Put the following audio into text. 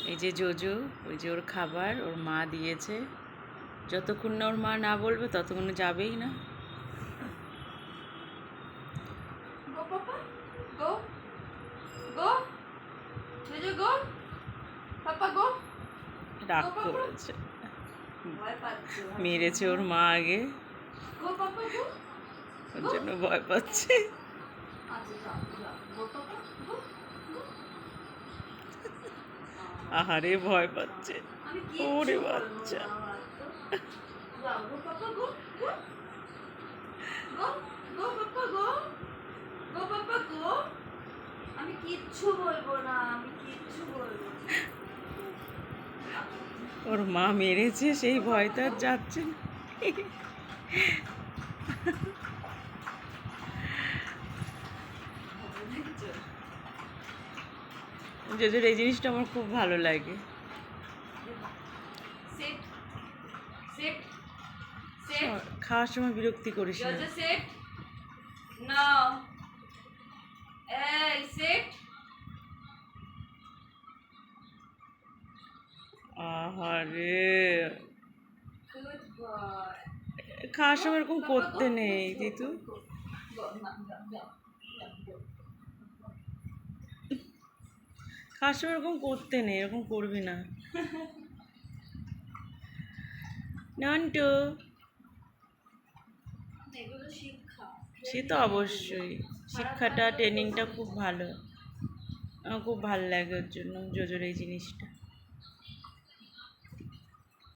এই যে জোজো, ওই যে ওর খাবার ওর মা দিয়েছে। যতক্ষণ না ওর মা না বলবে ততক্ষণ যাবেই না। রাগ করেছে, মেরেছে ওর মা আগে, ওর জন্য ভয় পাচ্ছে। আহারে ভয় পাচ্ছে, ওরে বাচ্চা। আমি কিচ্ছু বলবো না, আমি কিচ্ছু বলবো না। ওর মা মেরেছে সেই ভয়টা আর যাচ্ছে না। জোজোর এই জিনিসটা আমার খুব ভালো লাগে। খাওয়ার সময় বিরক্তি করিস না। আহারে, খাওয়ার সময় এরকম করতে নেই দিতু। খাওয়ার সময় এরকম করতে নেই, এরকম করবি না নন্টু। সে তো অবশ্যই, শিক্ষাটা ট্রেনিংটা খুব ভালো, আমার খুব ভালো লাগে ওর জন্য জোজোর এই জিনিসটা।